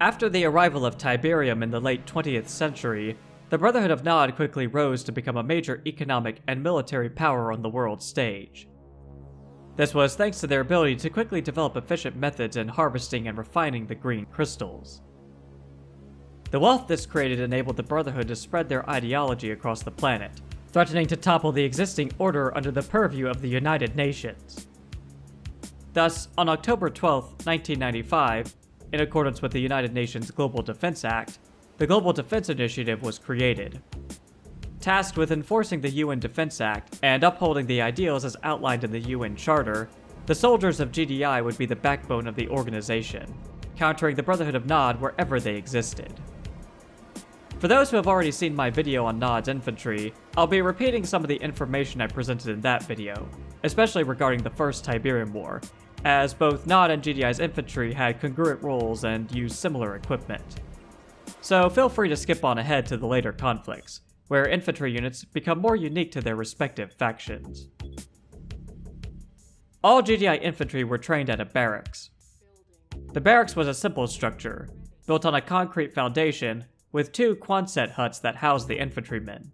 After the arrival of Tiberium in the late 20th century, the Brotherhood of Nod quickly rose to become a major economic and military power on the world stage. This was thanks to their ability to quickly develop efficient methods in harvesting and refining the green crystals. The wealth this created enabled the Brotherhood to spread their ideology across the planet, threatening to topple the existing order under the purview of the United Nations. Thus, on October 12, 1995, in accordance with the United Nations Global Defense Act, the Global Defense Initiative was created. Tasked with enforcing the UN Defense Act and upholding the ideals as outlined in the UN Charter, the soldiers of GDI would be the backbone of the organization, countering the Brotherhood of Nod wherever they existed. For those who have already seen my video on Nod's infantry, I'll be repeating some of the information I presented in that video, especially regarding the First Tiberium War, as both Nod and GDI's infantry had congruent roles and used similar equipment. So feel free to skip on ahead to the later conflicts, where infantry units become more unique to their respective factions. All GDI infantry were trained at a barracks. The barracks was a simple structure, built on a concrete foundation, with two Quonset huts that housed the infantrymen.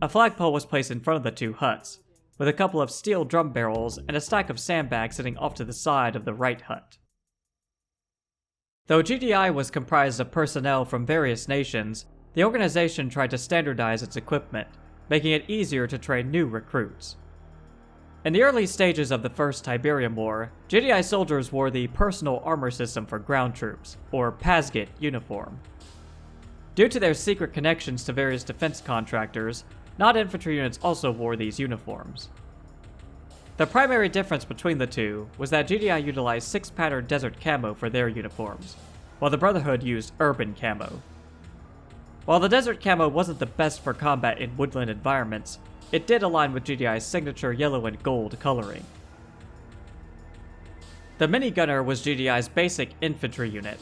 A flagpole was placed in front of the two huts, with a couple of steel drum barrels and a stack of sandbags sitting off to the side of the right hut. Though GDI was comprised of personnel from various nations, the organization tried to standardize its equipment, making it easier to train new recruits. In the early stages of the First Tiberium War, GDI soldiers wore the Personal Armor System for Ground Troops, or PASGIT, uniform. Due to their secret connections to various defense contractors, Nod infantry units also wore these uniforms. The primary difference between the two was that GDI utilized 6-pattern desert camo for their uniforms, while the Brotherhood used urban camo. While the desert camo wasn't the best for combat in woodland environments, it did align with GDI's signature yellow and gold coloring. The Minigunner was GDI's basic infantry unit.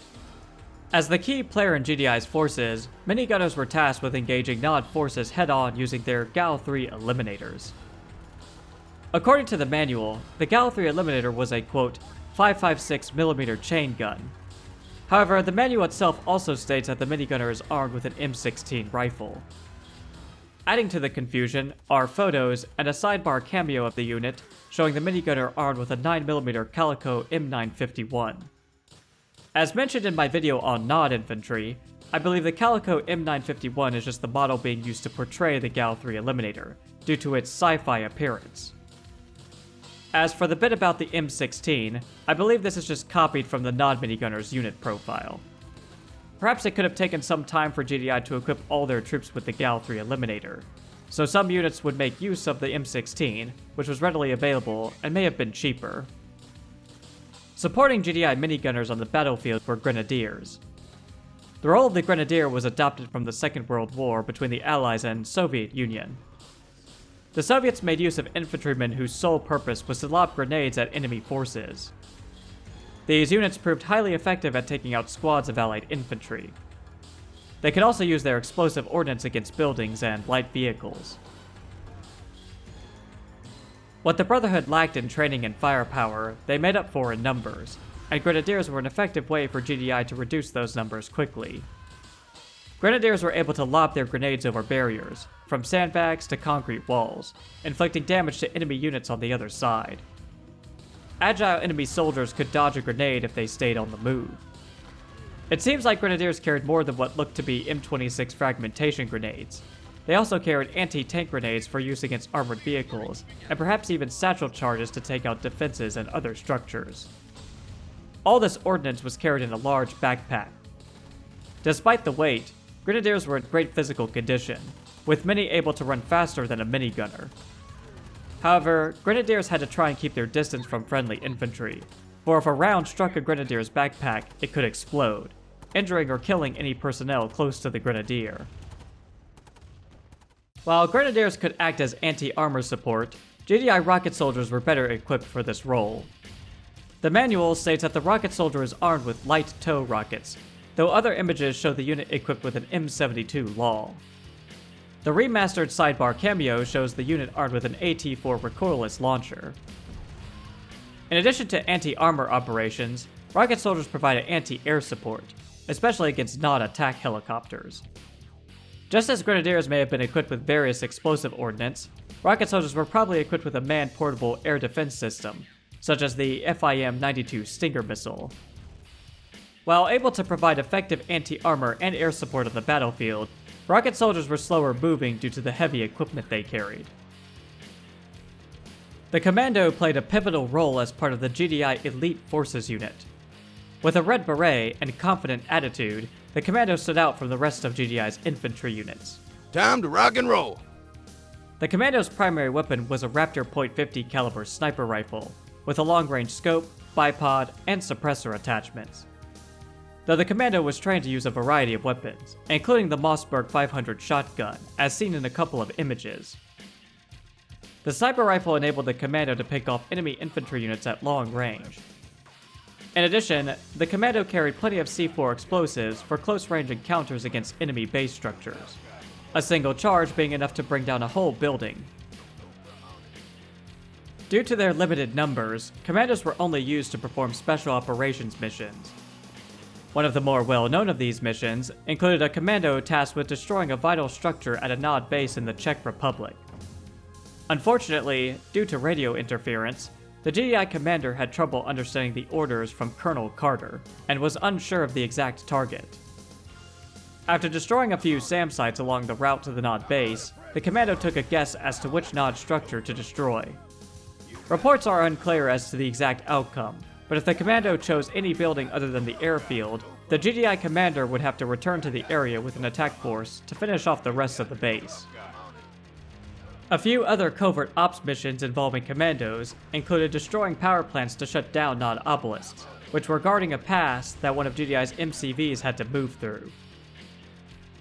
As the key player in GDI's forces, Minigunners were tasked with engaging Nod forces head-on using their Gal-3 Eliminators. According to the manual, the Gal-3 Eliminator was a, quote, 5.56mm chain gun. However, the manual itself also states that the minigunner is armed with an M16 rifle. Adding to the confusion are photos and a sidebar cameo of the unit showing the minigunner armed with a 9mm Calico M951. As mentioned in my video on Nod infantry, I believe the Calico M951 is just the model being used to portray the Gal-3 Eliminator, due to its sci-fi appearance. As for the bit about the M16, I believe this is just copied from the Nod minigunner's unit profile. Perhaps it could have taken some time for GDI to equip all their troops with the Gal-3 Eliminator, so some units would make use of the M16, which was readily available and may have been cheaper. Supporting GDI minigunners on the battlefield were grenadiers. The role of the grenadier was adopted from the Second World War between the Allies and Soviet Union. The Soviets made use of infantrymen whose sole purpose was to lob grenades at enemy forces. These units proved highly effective at taking out squads of Allied infantry. They could also use their explosive ordnance against buildings and light vehicles. What the Brotherhood lacked in training and firepower, they made up for in numbers, and grenadiers were an effective way for GDI to reduce those numbers quickly. Grenadiers were able to lob their grenades over barriers, from sandbags to concrete walls, inflicting damage to enemy units on the other side. Agile enemy soldiers could dodge a grenade if they stayed on the move. It seems like grenadiers carried more than what looked to be M26 fragmentation grenades. They also carried anti-tank grenades for use against armored vehicles, and perhaps even satchel charges to take out defenses and other structures. All this ordnance was carried in a large backpack. Despite the weight, grenadiers were in great physical condition, with many able to run faster than a minigunner. However, grenadiers had to try and keep their distance from friendly infantry, for if a round struck a grenadier's backpack, it could explode, injuring or killing any personnel close to the grenadier. While grenadiers could act as anti-armor support, GDI rocket soldiers were better equipped for this role. The manual states that the rocket soldier is armed with light tow rockets, though other images show the unit equipped with an M72 LAW. The remastered sidebar cameo shows the unit armed with an AT-4 recoilless launcher. In addition to anti-armor operations, rocket soldiers provided anti-air support, especially against non-attack helicopters. Just as grenadiers may have been equipped with various explosive ordnance, rocket soldiers were probably equipped with a man-portable air defense system, such as the FIM-92 Stinger missile. While able to provide effective anti-armor and air support on the battlefield, rocket soldiers were slower moving due to the heavy equipment they carried. The Commando played a pivotal role as part of the GDI Elite Forces unit. With a red beret and confident attitude, the Commando stood out from the rest of GDI's infantry units. Time to rock and roll! The Commando's primary weapon was a Raptor .50 caliber sniper rifle, with a long-range scope, bipod, and suppressor attachments. Though the Commando was trained to use a variety of weapons, including the Mossberg 500 shotgun, as seen in a couple of images. The sniper rifle enabled the Commando to pick off enemy infantry units at long range. In addition, the Commando carried plenty of C4 explosives for close-range encounters against enemy base structures, a single charge being enough to bring down a whole building. Due to their limited numbers, Commandos were only used to perform special operations missions. One of the more well-known of these missions included a Commando tasked with destroying a vital structure at a Nod base in the Czech Republic. Unfortunately, due to radio interference, the GDI commander had trouble understanding the orders from Colonel Carter, and was unsure of the exact target. After destroying a few SAM sites along the route to the Nod base, the Commando took a guess as to which Nod structure to destroy. Reports are unclear as to the exact outcome, but if the Commando chose any building other than the airfield, the GDI commander would have to return to the area with an attack force to finish off the rest of the base. A few other covert ops missions involving Commandos included destroying power plants to shut down Nod obelisks, which were guarding a pass that one of GDI's MCVs had to move through.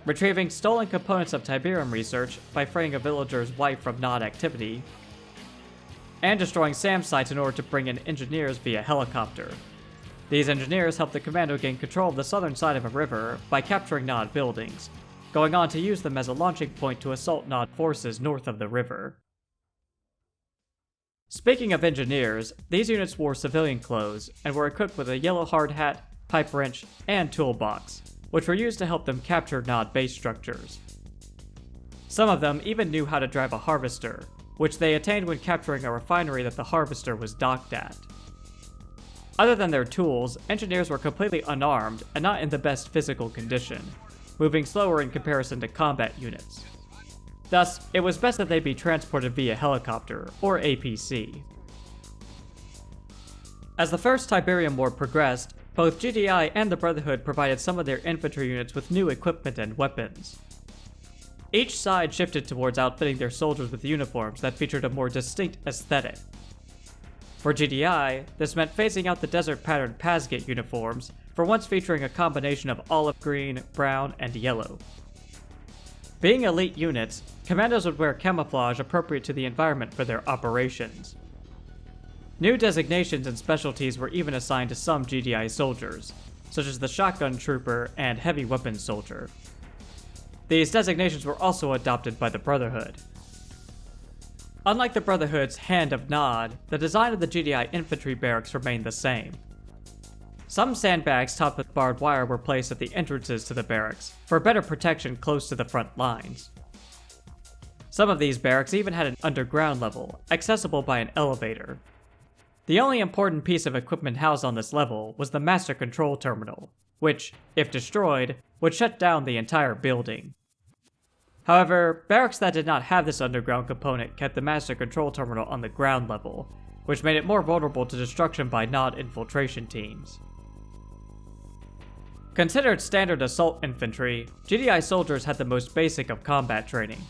Retrieving stolen components of Tiberium research by freeing a villager's wife from Nod activity, and destroying SAM sites in order to bring in engineers via helicopter. These engineers helped the Commando gain control of the southern side of a river by capturing Nod buildings, going on to use them as a launching point to assault Nod forces north of the river. Speaking of engineers, these units wore civilian clothes and were equipped with a yellow hard hat, pipe wrench, and toolbox, which were used to help them capture Nod base structures. Some of them even knew how to drive a harvester, which they attained when capturing a refinery that the harvester was docked at. Other than their tools, engineers were completely unarmed and not in the best physical condition, moving slower in comparison to combat units. Thus, it was best that they be transported via helicopter, or APC. As the First Tiberium War progressed, both GDI and the Brotherhood provided some of their infantry units with new equipment and weapons. Each side shifted towards outfitting their soldiers with uniforms that featured a more distinct aesthetic. For GDI, this meant phasing out the desert-patterned Pazgate uniforms for once featuring a combination of olive green, brown, and yellow. Being elite units, Commandos would wear camouflage appropriate to the environment for their operations. New designations and specialties were even assigned to some GDI soldiers, such as the Shotgun Trooper and Heavy Weapons Soldier. These designations were also adopted by the Brotherhood. Unlike the Brotherhood's Hand of Nod, the design of the GDI infantry barracks remained the same. Some sandbags topped with barbed wire were placed at the entrances to the barracks, for better protection close to the front lines. Some of these barracks even had an underground level, accessible by an elevator. The only important piece of equipment housed on this level was the Master Control Terminal, which, if destroyed, would shut down the entire building. However, barracks that did not have this underground component kept the Master Control Terminal on the ground level, which made it more vulnerable to destruction by Nod infiltration teams. Considered standard assault infantry, GDI soldiers had the most basic of combat training.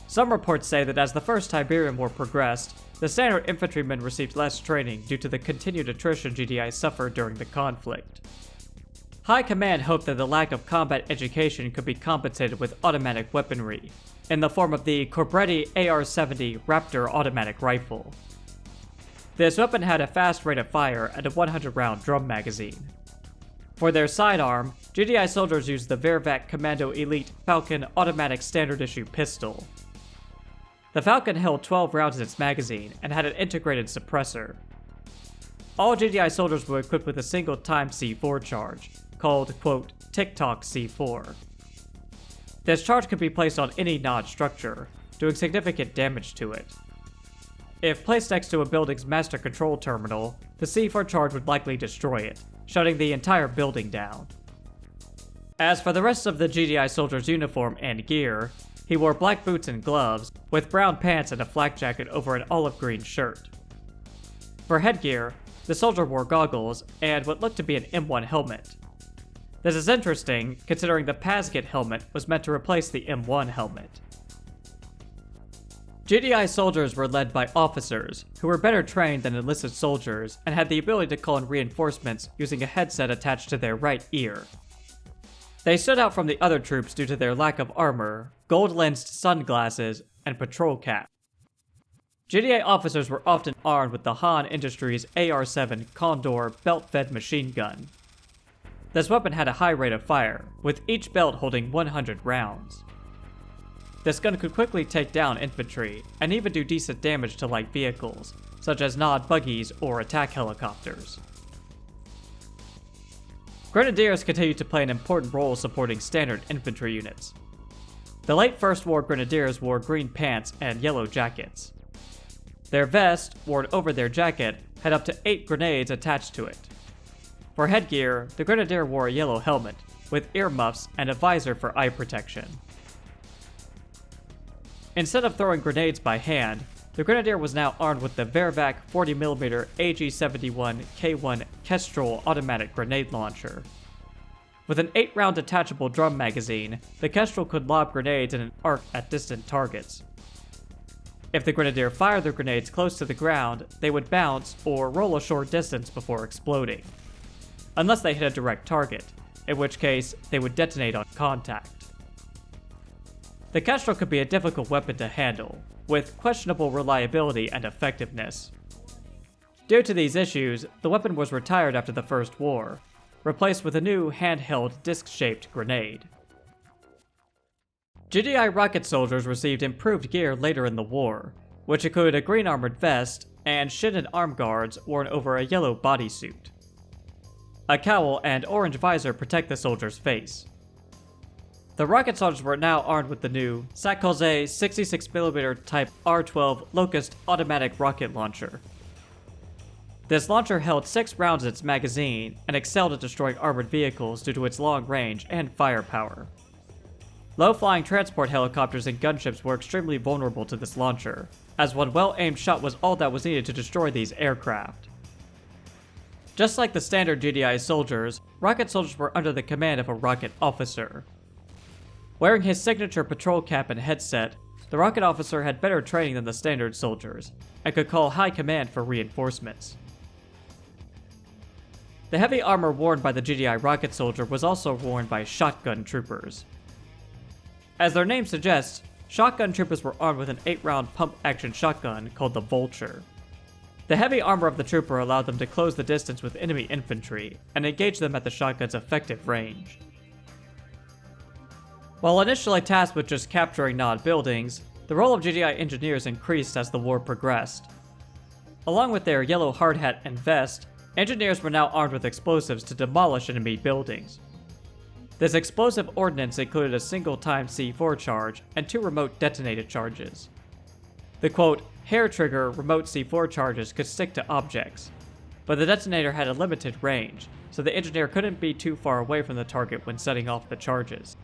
Some reports say that as the First Tiberium War progressed, the standard infantrymen received less training due to the continued attrition GDI suffered during the conflict. High Command hoped that the lack of combat education could be compensated with automatic weaponry, in the form of the Corbretti AR-70 Raptor automatic rifle. This weapon had a fast rate of fire and a 100-round drum magazine. For their sidearm, GDI soldiers used the Vervac Commando Elite Falcon automatic standard issue pistol. The Falcon held 12 rounds in its magazine and had an integrated suppressor. All GDI soldiers were equipped with a single timed C4 charge, called, quote, TikTok C4. This charge could be placed on any Nod structure, doing significant damage to it. If placed next to a building's master control terminal, the C4 charge would likely destroy it, shutting the entire building down. As for the rest of the GDI soldier's uniform and gear, he wore black boots and gloves, with brown pants and a flak jacket over an olive green shirt. For headgear, the soldier wore goggles and what looked to be an M1 helmet. This is interesting, considering the Pazgit helmet was meant to replace the M1 helmet. GDI soldiers were led by officers, who were better trained than enlisted soldiers and had the ability to call in reinforcements using a headset attached to their right ear. They stood out from the other troops due to their lack of armor, gold-lensed sunglasses, and patrol cap. GDI officers were often armed with the Han Industries AR-7 Condor belt-fed machine gun. This weapon had a high rate of fire, with each belt holding 100 rounds. This gun could quickly take down infantry, and even do decent damage to light vehicles, such as Nod buggies or attack helicopters. Grenadiers continued to play an important role supporting standard infantry units. The late First War Grenadiers wore green pants and yellow jackets. Their vest, worn over their jacket, had up to 8 grenades attached to it. For headgear, the Grenadier wore a yellow helmet, with earmuffs and a visor for eye protection. Instead of throwing grenades by hand, the Grenadier was now armed with the Vervac 40mm AG-71K1 Kestrel automatic grenade launcher. With an 8-round detachable drum magazine, the Kestrel could lob grenades in an arc at distant targets. If the Grenadier fired their grenades close to the ground, they would bounce or roll a short distance before exploding, unless they hit a direct target, in which case they would detonate on contact. The Kestrel could be a difficult weapon to handle, with questionable reliability and effectiveness. Due to these issues, the weapon was retired after the First War, replaced with a new handheld disc-shaped grenade. GDI rocket soldiers received improved gear later in the war, which included a green armored vest and shitted arm guards worn over a yellow bodysuit. A cowl and orange visor protect the soldier's face. The rocket soldiers were now armed with the new Sarkozy 66mm Type R-12 Locust automatic rocket launcher. This launcher held 6 rounds in its magazine and excelled at destroying armored vehicles due to its long range and firepower. Low-flying transport helicopters and gunships were extremely vulnerable to this launcher, as one well-aimed shot was all that was needed to destroy these aircraft. Just like the standard GDI soldiers, rocket soldiers were under the command of a rocket officer. Wearing his signature patrol cap and headset, the rocket officer had better training than the standard soldiers, and could call high command for reinforcements. The heavy armor worn by the GDI rocket soldier was also worn by shotgun troopers. As their name suggests, shotgun troopers were armed with an 8-round pump-action shotgun called the Vulture. The heavy armor of the trooper allowed them to close the distance with enemy infantry, and engage them at the shotgun's effective range. While initially tasked with just capturing Nod buildings, the role of GDI engineers increased as the war progressed. Along with their yellow hard hat and vest, engineers were now armed with explosives to demolish enemy buildings. This explosive ordnance included a single-time C4 charge and 2 remote detonated charges. The quote, hair-trigger remote C4 charges could stick to objects, but the detonator had a limited range, so the engineer couldn't be too far away from the target when setting off the charges.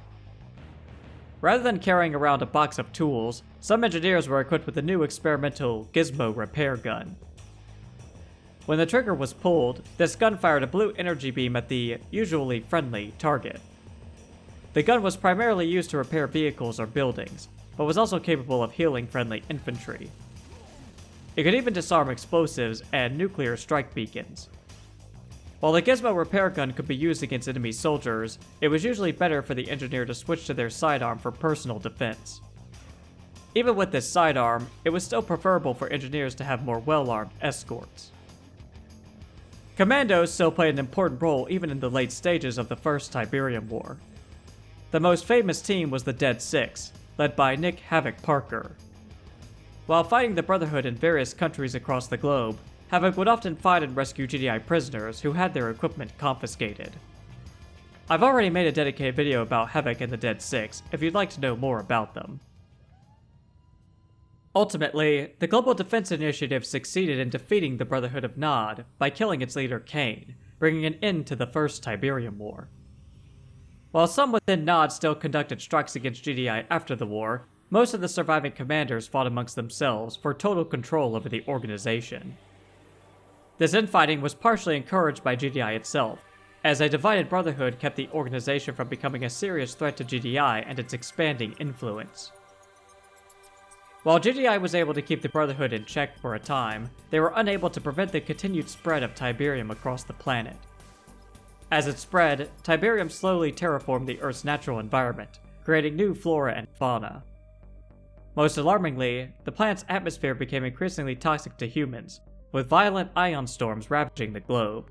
Rather than carrying around a box of tools, some engineers were equipped with a new experimental Gizmo repair gun. When the trigger was pulled, this gun fired a blue energy beam at the usually friendly target. The gun was primarily used to repair vehicles or buildings, but was also capable of healing friendly infantry. It could even disarm explosives and nuclear strike beacons. While the Gizmo repair gun could be used against enemy soldiers, it was usually better for the engineer to switch to their sidearm for personal defense. Even with this sidearm, it was still preferable for engineers to have more well-armed escorts. Commandos still played an important role even in the late stages of the First Tiberium War. The most famous team was the Dead Six, led by Nick Havoc Parker. While fighting the Brotherhood in various countries across the globe, Havoc would often find and rescue GDI prisoners who had their equipment confiscated. I've already made a dedicated video about Havoc and the Dead Six if you'd like to know more about them. Ultimately, the Global Defense Initiative succeeded in defeating the Brotherhood of Nod by killing its leader Kane, bringing an end to the First Tiberium War. While some within Nod still conducted strikes against GDI after the war, most of the surviving commanders fought amongst themselves for total control over the organization. This infighting was partially encouraged by GDI itself, as a divided Brotherhood kept the organization from becoming a serious threat to GDI and its expanding influence. While GDI was able to keep the Brotherhood in check for a time, they were unable to prevent the continued spread of Tiberium across the planet. As it spread, Tiberium slowly terraformed the Earth's natural environment, creating new flora and fauna. Most alarmingly, the planet's atmosphere became increasingly toxic to humans, with violent ion storms ravaging the globe.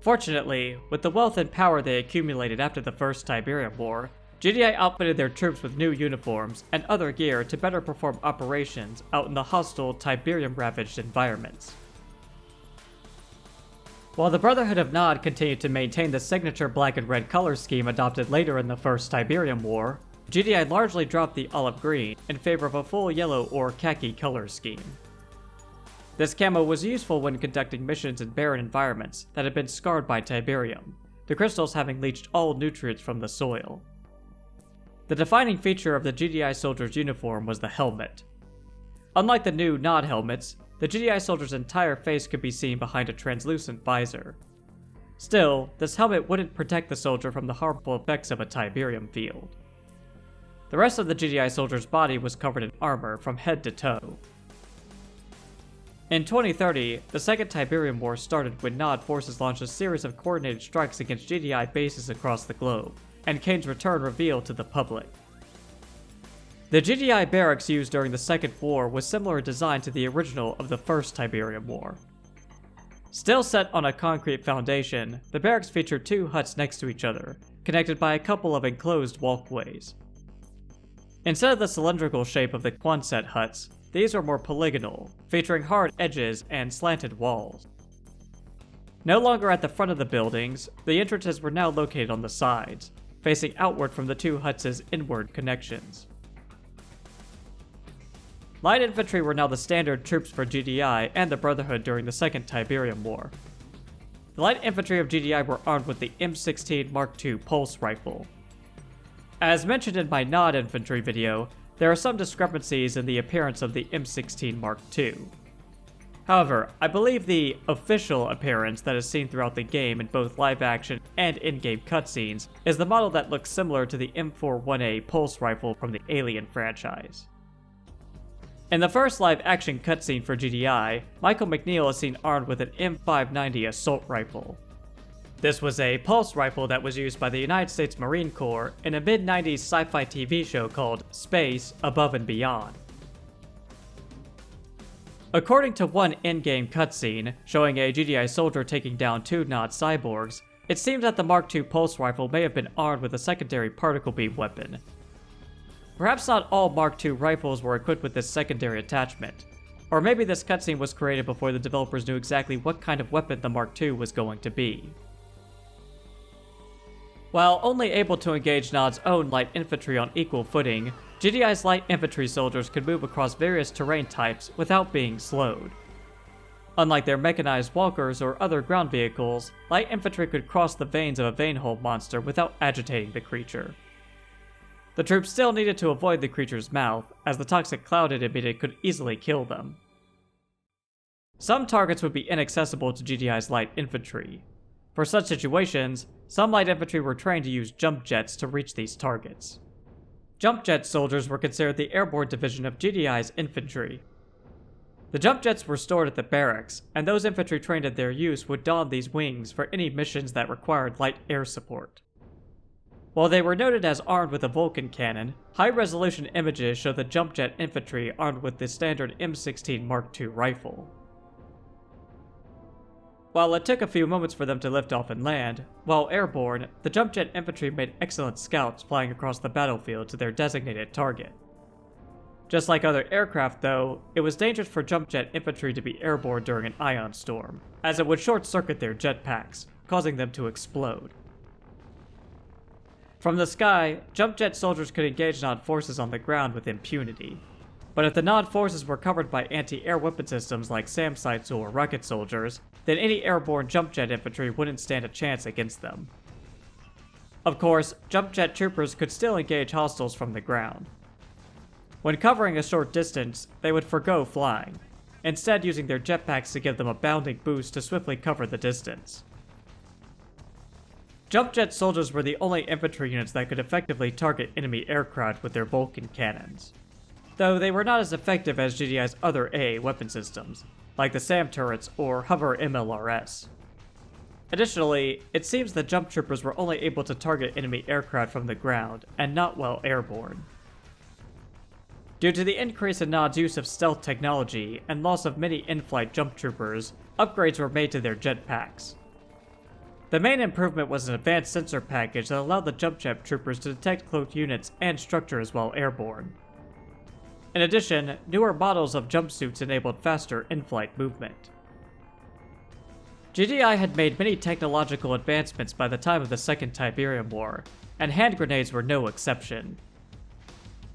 Fortunately, with the wealth and power they accumulated after the First Tiberium War, GDI outfitted their troops with new uniforms and other gear to better perform operations out in the hostile, Tiberium-ravaged environments. While the Brotherhood of Nod continued to maintain the signature black and red color scheme adopted later in the First Tiberium War, GDI largely dropped the olive green in favor of a full yellow or khaki color scheme. This camo was useful when conducting missions in barren environments that had been scarred by Tiberium, the crystals having leached all nutrients from the soil. The defining feature of the GDI soldier's uniform was the helmet. Unlike the new Nod helmets, the GDI soldier's entire face could be seen behind a translucent visor. Still, this helmet wouldn't protect the soldier from the harmful effects of a Tiberium field. The rest of the GDI soldier's body was covered in armor from head to toe. In 2030, the Second Tiberium War started when Nod forces launched a series of coordinated strikes against GDI bases across the globe, and Kane's return revealed to the public. The GDI barracks used during the Second War was similar in design to the original of the First Tiberium War. Still set on a concrete foundation, the barracks featured two huts next to each other, connected by a couple of enclosed walkways. Instead of the cylindrical shape of the Quonset huts, these were more polygonal, featuring hard edges and slanted walls. No longer at the front of the buildings, the entrances were now located on the sides, facing outward from the two huts' inward connections. Light infantry were now the standard troops for GDI and the Brotherhood during the Second Tiberium War. The light infantry of GDI were armed with the M16 Mark II pulse rifle. As mentioned in my Nod infantry video, there are some discrepancies in the appearance of the M16 Mark II. However, I believe the official appearance that is seen throughout the game in both live action and in-game cutscenes is the model that looks similar to the M41A pulse rifle from the Alien franchise. In the first live action cutscene for GDI, Michael McNeil is seen armed with an M590 assault rifle. This was a pulse rifle that was used by the United States Marine Corps in a mid-90s sci-fi TV show called Space, Above and Beyond. According to one in-game cutscene, showing a GDI soldier taking down two Nod cyborgs, it seems that the Mark II pulse rifle may have been armed with a secondary particle beam weapon. Perhaps not all Mark II rifles were equipped with this secondary attachment, or maybe this cutscene was created before the developers knew exactly what kind of weapon the Mark II was going to be. While only able to engage Nod's own light infantry on equal footing, GDI's light infantry soldiers could move across various terrain types without being slowed. Unlike their mechanized walkers or other ground vehicles, light infantry could cross the veins of a vein-hole monster without agitating the creature. The troops still needed to avoid the creature's mouth, as the toxic cloud it emitted could easily kill them. Some targets would be inaccessible to GDI's light infantry. For such situations, some light infantry were trained to use jump jets to reach these targets. Jump jet soldiers were considered the airborne division of GDI's infantry. The jump jets were stored at the barracks, and those infantry trained at their use would don these wings for any missions that required light air support. While they were noted as armed with a Vulcan cannon, high-resolution images show the jump jet infantry armed with the standard M16 Mark II rifle. While it took a few moments for them to lift off and land, while airborne, the jump jet infantry made excellent scouts flying across the battlefield to their designated target. Just like other aircraft though, it was dangerous for jump jet infantry to be airborne during an ion storm, as it would short-circuit their jetpacks, causing them to explode. From the sky, jump jet soldiers could engage Nod forces on the ground with impunity. But if the Nod forces were covered by anti-air weapon systems like SAM sites or rocket soldiers, then any airborne jump jet infantry wouldn't stand a chance against them. Of course, jump jet troopers could still engage hostiles from the ground. When covering a short distance, they would forgo flying, instead using their jetpacks to give them a bounding boost to swiftly cover the distance. Jump jet soldiers were the only infantry units that could effectively target enemy aircraft with their Vulcan cannons, though they were not as effective as GDI's other AA weapon systems, like the SAM turrets or Hover MLRS. Additionally, it seems the jump troopers were only able to target enemy aircraft from the ground, and not while airborne. Due to the increase in Nod's use of stealth technology and loss of many in-flight jump troopers, upgrades were made to their jetpacks. The main improvement was an advanced sensor package that allowed the jump jet troopers to detect cloaked units and structures while airborne. In addition, newer models of jumpsuits enabled faster in-flight movement. GDI had made many technological advancements by the time of the Second Tiberium War, and hand grenades were no exception.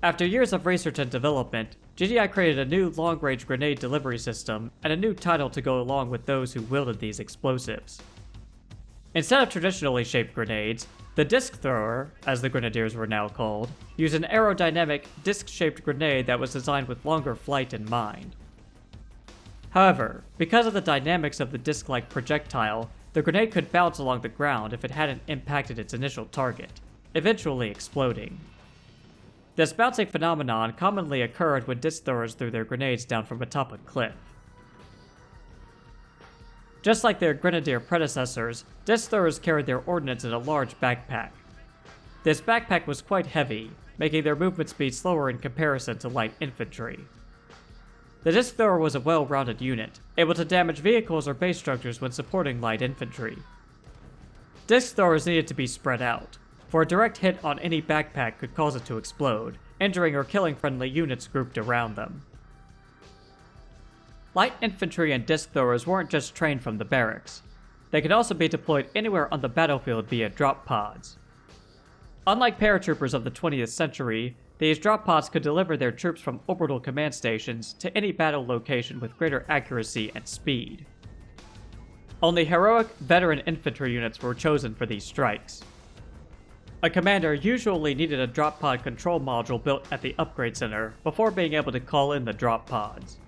After years of research and development, GDI created a new long-range grenade delivery system and a new title to go along with those who wielded these explosives. Instead of traditionally shaped grenades, the disc thrower, as the grenadiers were now called, used an aerodynamic, disc-shaped grenade that was designed with longer flight in mind. However, because of the dynamics of the disc-like projectile, the grenade could bounce along the ground if it hadn't impacted its initial target, eventually exploding. This bouncing phenomenon commonly occurred when disc throwers threw their grenades down from atop a cliff. Just like their grenadier predecessors, disc throwers carried their ordnance in a large backpack. This backpack was quite heavy, making their movement speed slower in comparison to light infantry. The disc thrower was a well-rounded unit, able to damage vehicles or base structures when supporting light infantry. Disc throwers needed to be spread out, for a direct hit on any backpack could cause it to explode, injuring or killing friendly units grouped around them. Light infantry and disc throwers weren't just trained from the barracks. They could also be deployed anywhere on the battlefield via drop pods. Unlike paratroopers of the 20th century, these drop pods could deliver their troops from orbital command stations to any battle location with greater accuracy and speed. Only heroic, veteran infantry units were chosen for these strikes. A commander usually needed a drop pod control module built at the upgrade center before being able to call in the drop pods.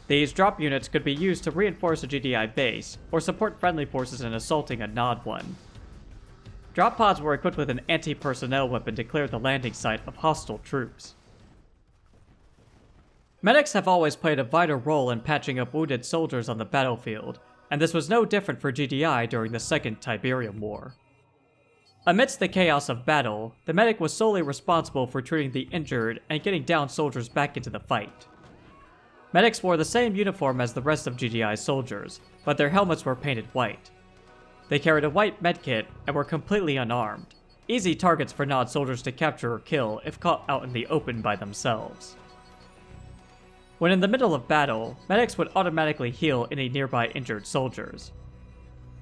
These drop units could be used to reinforce a GDI base, or support friendly forces in assaulting a Nod one. Drop pods were equipped with an anti-personnel weapon to clear the landing site of hostile troops. Medics have always played a vital role in patching up wounded soldiers on the battlefield, and this was no different for GDI during the Second Tiberium War. Amidst the chaos of battle, the medic was solely responsible for treating the injured and getting down soldiers back into the fight. Medics wore the same uniform as the rest of GDI's soldiers, but their helmets were painted white. They carried a white medkit and were completely unarmed, easy targets for Nod soldiers to capture or kill if caught out in the open by themselves. When in the middle of battle, medics would automatically heal any nearby injured soldiers.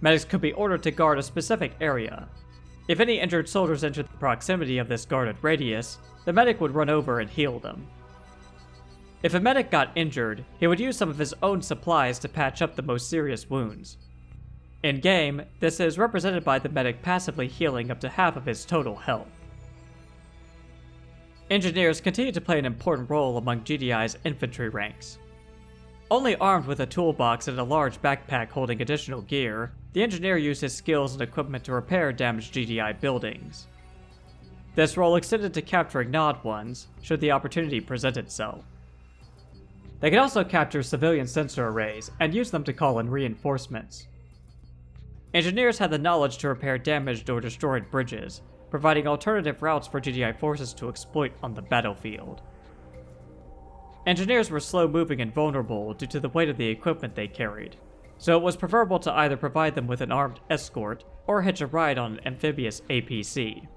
Medics could be ordered to guard a specific area. If any injured soldiers entered the proximity of this guarded radius, the medic would run over and heal them. If a medic got injured, he would use some of his own supplies to patch up the most serious wounds. In-game, this is represented by the medic passively healing up to half of his total health. Engineers continue to play an important role among GDI's infantry ranks. Only armed with a toolbox and a large backpack holding additional gear, the engineer used his skills and equipment to repair damaged GDI buildings. This role extended to capturing Nod ones, should the opportunity present itself. They could also capture civilian sensor arrays and use them to call in reinforcements. Engineers had the knowledge to repair damaged or destroyed bridges, providing alternative routes for GDI forces to exploit on the battlefield. Engineers were slow-moving and vulnerable due to the weight of the equipment they carried, so it was preferable to either provide them with an armed escort or hitch a ride on an amphibious APC.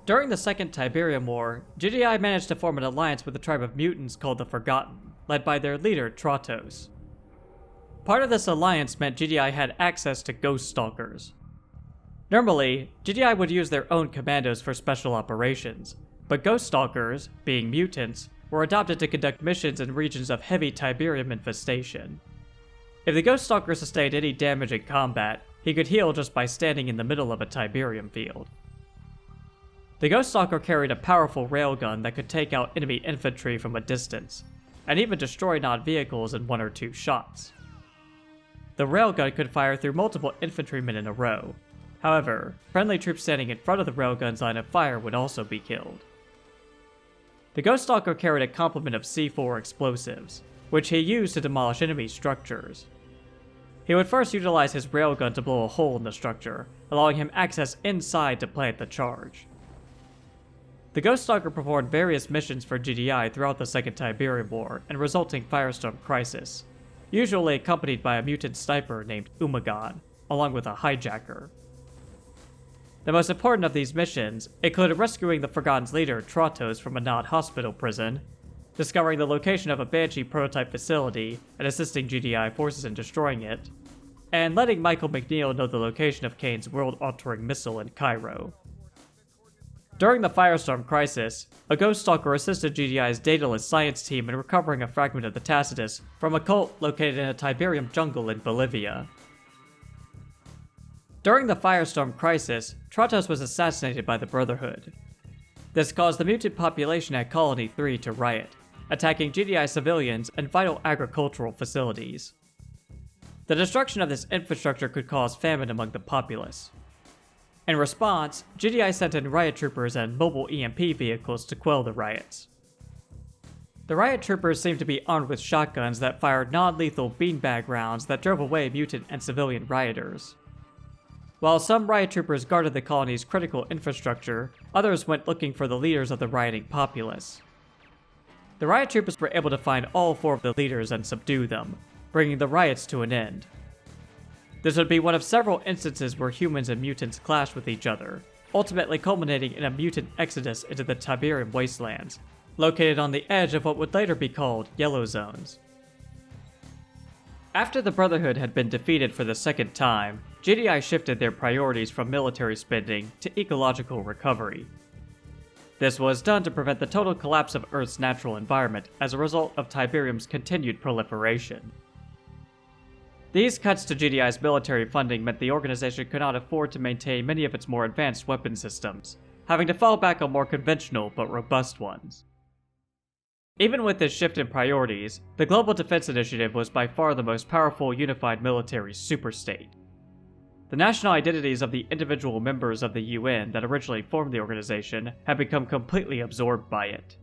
During the Second Tiberium War, GDI managed to form an alliance with a tribe of mutants called the Forgotten, led by their leader Tratos. Part of this alliance meant GDI had access to Ghost Stalkers. Normally, GDI would use their own commandos for special operations, but Ghost Stalkers, being mutants, were adopted to conduct missions in regions of heavy Tiberium infestation. If the Ghost Stalker sustained any damage in combat, he could heal just by standing in the middle of a Tiberium field. The Ghost Stalker carried a powerful railgun that could take out enemy infantry from a distance, and even destroy Nod vehicles in 1 or 2 shots. The railgun could fire through multiple infantrymen in a row. However, friendly troops standing in front of the railgun's line of fire would also be killed. The Ghost Stalker carried a complement of C4 explosives, which he used to demolish enemy structures. He would first utilize his railgun to blow a hole in the structure, allowing him access inside to plant the charge. The Ghost Stalker performed various missions for GDI throughout the Second Tiberium War and resulting Firestorm Crisis, usually accompanied by a mutant sniper named Umagon, along with a hijacker. The most important of these missions included rescuing the Forgotten's leader, Tratos, from a Nod hospital prison, discovering the location of a Banshee prototype facility and assisting GDI forces in destroying it, and letting Michael McNeil know the location of Kane's world-altering missile in Cairo. During the Firestorm Crisis, a Ghost Stalker assisted GDI's dataless science team in recovering a fragment of the Tacitus from a cult located in a Tiberium jungle in Bolivia. During the Firestorm Crisis, Tratos was assassinated by the Brotherhood. This caused the mutant population at Colony 3 to riot, attacking GDI civilians and vital agricultural facilities. The destruction of this infrastructure could cause famine among the populace. In response, GDI sent in riot troopers and mobile EMP vehicles to quell the riots. The riot troopers seemed to be armed with shotguns that fired non-lethal beanbag rounds that drove away mutant and civilian rioters. While some riot troopers guarded the colony's critical infrastructure, others went looking for the leaders of the rioting populace. The riot troopers were able to find all 4 of the leaders and subdue them, bringing the riots to an end. This would be one of several instances where humans and mutants clashed with each other, ultimately culminating in a mutant exodus into the Tiberium wastelands, located on the edge of what would later be called Yellow Zones. After the Brotherhood had been defeated for the second time, GDI shifted their priorities from military spending to ecological recovery. This was done to prevent the total collapse of Earth's natural environment as a result of Tiberium's continued proliferation. These cuts to GDI's military funding meant the organization could not afford to maintain many of its more advanced weapon systems, having to fall back on more conventional but robust ones. Even with this shift in priorities, the Global Defense Initiative was by far the most powerful unified military superstate. The national identities of the individual members of the UN that originally formed the organization had become completely absorbed by it.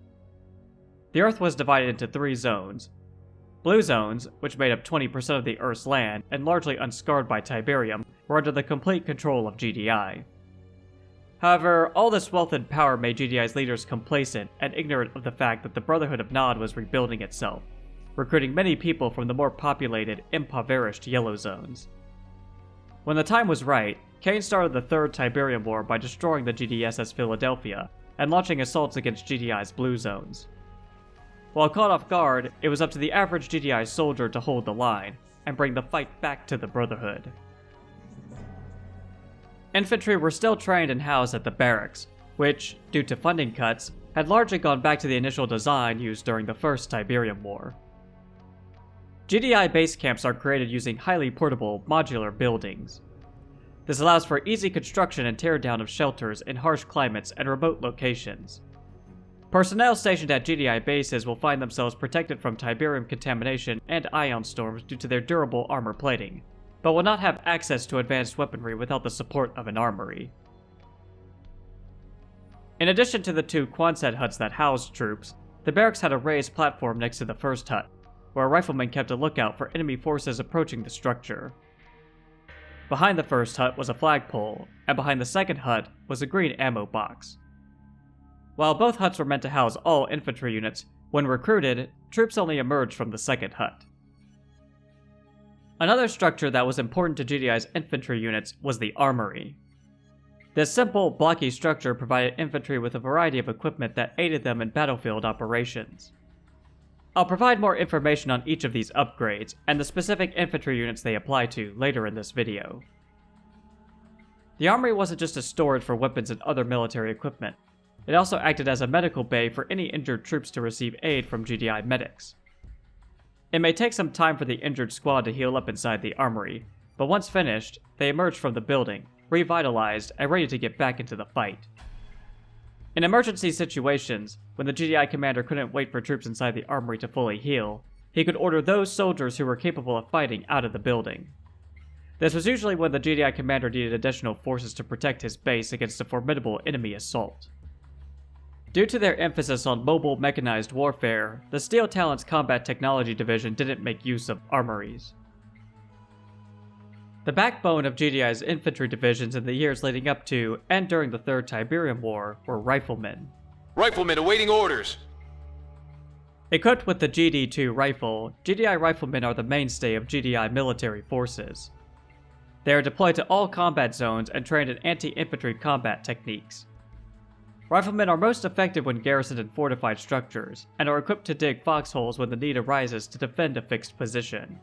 The Earth was divided into 3 zones. Blue zones, which made up 20% of the Earth's land and largely unscarred by Tiberium, were under the complete control of GDI. However, all this wealth and power made GDI's leaders complacent and ignorant of the fact that the Brotherhood of Nod was rebuilding itself, recruiting many people from the more populated, impoverished Yellow Zones. When the time was right, Kane started the Third Tiberium War by destroying the GDSS Philadelphia and launching assaults against GDI's Blue Zones. While caught off guard, it was up to the average GDI soldier to hold the line and bring the fight back to the Brotherhood. Infantry were still trained and housed at the barracks, which, due to funding cuts, had largely gone back to the initial design used during the First Tiberium War. GDI base camps are created using highly portable, modular buildings. This allows for easy construction and teardown of shelters in harsh climates and remote locations. Personnel stationed at GDI bases will find themselves protected from Tiberium contamination and ion storms due to their durable armor plating, but will not have access to advanced weaponry without the support of an armory. In addition to the 2 Quonset huts that housed troops, the barracks had a raised platform next to the first hut, where a rifleman kept a lookout for enemy forces approaching the structure. Behind the first hut was a flagpole, and behind the second hut was a green ammo box. While both huts were meant to house all infantry units, when recruited, troops only emerged from the second hut. Another structure that was important to GDI's infantry units was the armory. This simple, blocky structure provided infantry with a variety of equipment that aided them in battlefield operations. I'll provide more information on each of these upgrades and the specific infantry units they apply to later in this video. The armory wasn't just a storage for weapons and other military equipment. It also acted as a medical bay for any injured troops to receive aid from GDI medics. It may take some time for the injured squad to heal up inside the armory, but once finished, they emerged from the building, revitalized and ready to get back into the fight. In emergency situations, when the GDI commander couldn't wait for troops inside the armory to fully heal, he could order those soldiers who were capable of fighting out of the building. This was usually when the GDI commander needed additional forces to protect his base against a formidable enemy assault. Due to their emphasis on mobile mechanized warfare, the Steel Talents Combat Technology Division didn't make use of armories. The backbone of GDI's infantry divisions in the years leading up to and during the Third Tiberium War were riflemen. Riflemen awaiting orders! Equipped with the GD-2 rifle, GDI riflemen are the mainstay of GDI military forces. They are deployed to all combat zones and trained in anti-infantry combat techniques. Riflemen are most effective when garrisoned in fortified structures, and are equipped to dig foxholes when the need arises to defend a fixed position.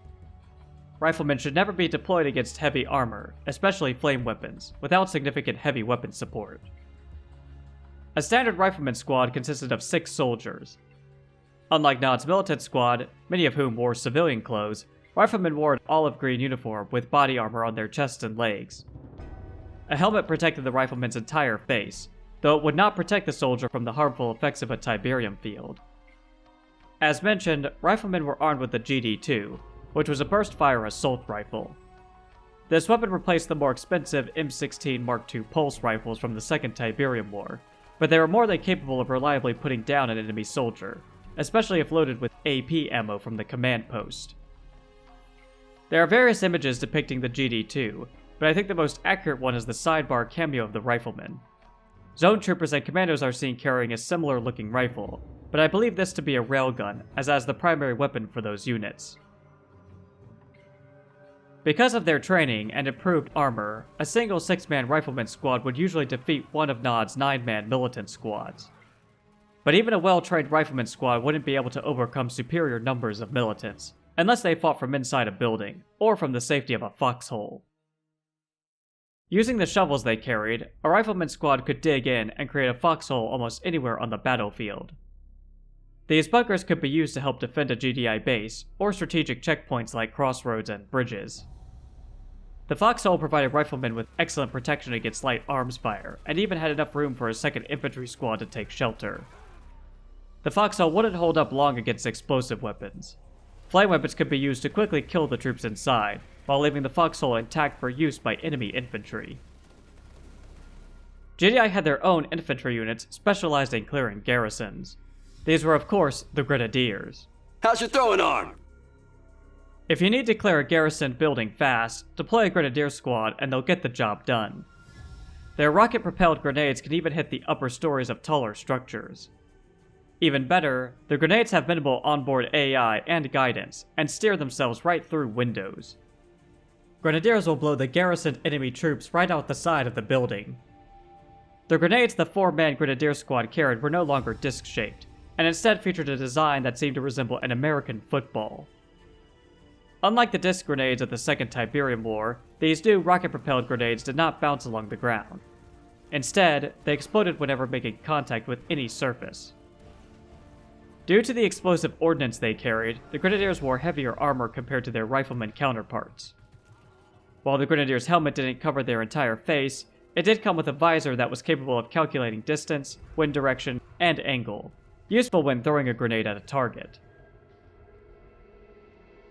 Riflemen should never be deployed against heavy armor, especially flame weapons, without significant heavy weapon support. A standard rifleman squad consisted of 6 soldiers. Unlike Nod's militant squad, many of whom wore civilian clothes, riflemen wore an olive green uniform with body armor on their chests and legs. A helmet protected the rifleman's entire face, though it would not protect the soldier from the harmful effects of a Tiberium field. As mentioned, riflemen were armed with the GD-2, which was a burst-fire assault rifle. This weapon replaced the more expensive M16 Mark II pulse rifles from the Second Tiberium War, but they were more than capable of reliably putting down an enemy soldier, especially if loaded with AP ammo from the command post. There are various images depicting the GD-2, but I think the most accurate one is the sidebar cameo of the rifleman. Zone troopers and commandos are seen carrying a similar-looking rifle, but I believe this to be a railgun, as the primary weapon for those units. Because of their training and improved armor, a single 6-man rifleman squad would usually defeat one of Nod's 9-man militant squads. But even a well-trained rifleman squad wouldn't be able to overcome superior numbers of militants, unless they fought from inside a building, or from the safety of a foxhole. Using the shovels they carried, a rifleman squad could dig in and create a foxhole almost anywhere on the battlefield. These bunkers could be used to help defend a GDI base, or strategic checkpoints like crossroads and bridges. The foxhole provided riflemen with excellent protection against light arms fire, and even had enough room for a second infantry squad to take shelter. The foxhole wouldn't hold up long against explosive weapons. Flame weapons could be used to quickly kill the troops inside, while leaving the foxhole intact for use by enemy infantry. GDI had their own infantry units specialized in clearing garrisons. These were, of course, the Grenadiers. How's your throwing arm? If you need to clear a garrison building fast, deploy a Grenadier squad and they'll get the job done. Their rocket-propelled grenades can even hit the upper stories of taller structures. Even better, the grenades have minimal onboard AI and guidance, and steer themselves right through windows. Grenadiers will blow the garrisoned enemy troops right out the side of the building. The grenades the 4-man Grenadier squad carried were no longer disc-shaped, and instead featured a design that seemed to resemble an American football. Unlike the disc grenades of the Second Tiberium War, these new rocket-propelled grenades did not bounce along the ground. Instead, they exploded whenever making contact with any surface. Due to the explosive ordnance they carried, the Grenadiers wore heavier armor compared to their rifleman counterparts. While the Grenadier's helmet didn't cover their entire face, it did come with a visor that was capable of calculating distance, wind direction, and angle, useful when throwing a grenade at a target.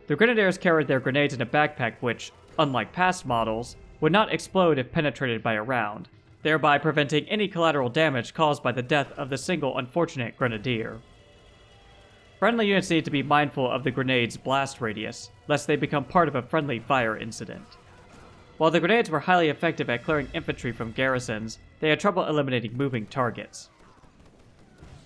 The Grenadiers carried their grenades in a backpack which, unlike past models, would not explode if penetrated by a round, thereby preventing any collateral damage caused by the death of the single unfortunate Grenadier. Friendly units need to be mindful of the grenade's blast radius, lest they become part of a friendly fire incident. While the grenades were highly effective at clearing infantry from garrisons, they had trouble eliminating moving targets.